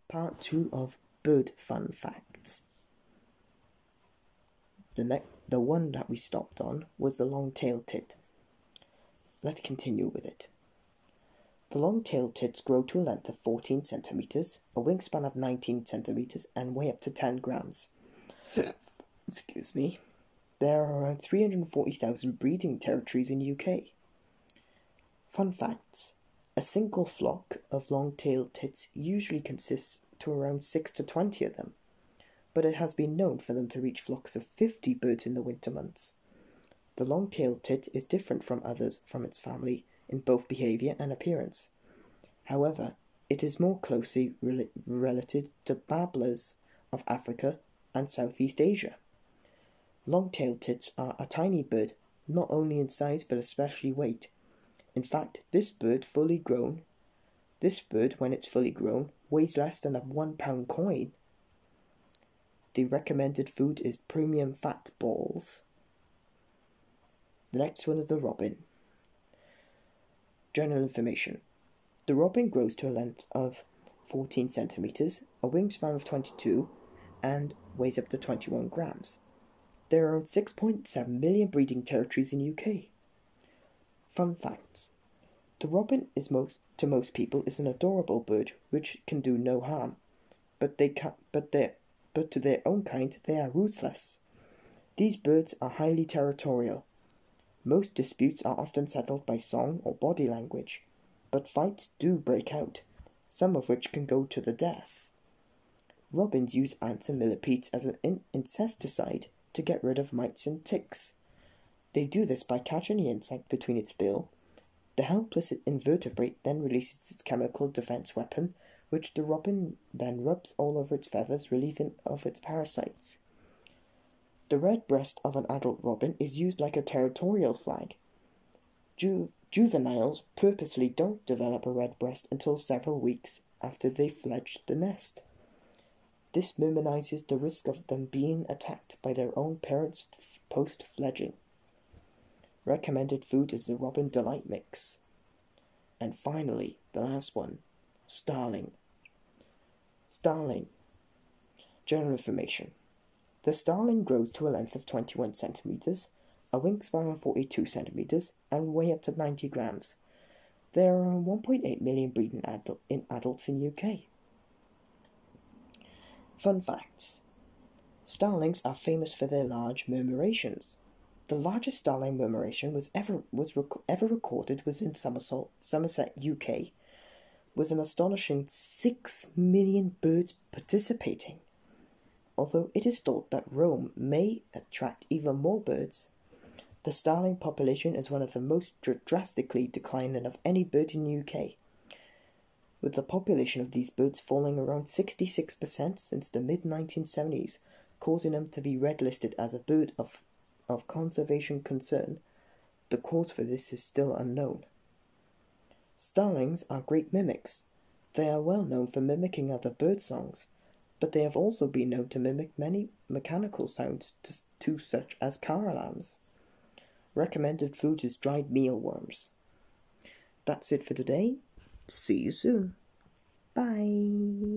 Part 2 of Bird Fun Facts. The one that we stopped on was the long-tailed tit. Let's continue with it. The long-tailed tits grow to a length of 14 centimeters, a wingspan of 19 centimeters, and weigh up to 10 grams. Excuse me. There are around 340,000 breeding territories in the UK. Fun facts. A single flock of long-tailed tits usually consists to around 6 to 20 of them, but it has been known for them to reach flocks of 50 birds in the winter months. The long-tailed tit is different from others from its family in both behaviour and appearance. However, it is more closely related to babblers of Africa and Southeast Asia. Long-tailed tits are a tiny bird, not only in size but especially weight. In fact, this bird, when it's fully grown, weighs less than a £1 coin. The recommended food is premium fat balls. The next one is the robin. General information. The robin grows to a length of 14 centimeters, a wingspan of 22, and weighs up to 21 grams. There are around 6.7 million breeding territories in the UK. Fun facts. The robin to most people is an adorable bird which can do no harm, but to their own kind they are ruthless. These birds are highly territorial. Most disputes are often settled by song or body language, but fights do break out, some of which can go to the death. Robins use ants and millipedes as an insecticide to get rid of mites and ticks. They do this by catching the insect between its bill. The helpless invertebrate then releases its chemical defense weapon, which the robin then rubs all over its feathers, relieving of its parasites. The red breast of an adult robin is used like a territorial flag. Juveniles purposely don't develop a red breast until several weeks after they've fledged the nest. This minimizes the risk of them being attacked by their own parents post-fledging. Recommended food is the Robin Delight Mix. And finally, the last one, starling. Starling. General information. The starling grows to a length of 21 centimeters, a wingspan of 42 centimeters, and weigh up to 90 grams. There are 1.8 million breeding adults in UK. Fun facts. Starlings are famous for their large murmurations. The largest starling murmuration ever recorded was in Somerset, UK, with an astonishing 6 million birds participating. Although it is thought that Rome may attract even more birds, the starling population is one of the most drastically declining of any bird in the UK, with the population of these birds falling around 66% since the mid-1970s, causing them to be red-listed as a bird of conservation concern. The cause for this is still unknown. Starlings are great mimics. They are well known for mimicking other bird songs, but they have also been known to mimic many mechanical sounds such as car alarms. Recommended food is dried mealworms. That's it for today. See you soon. Bye.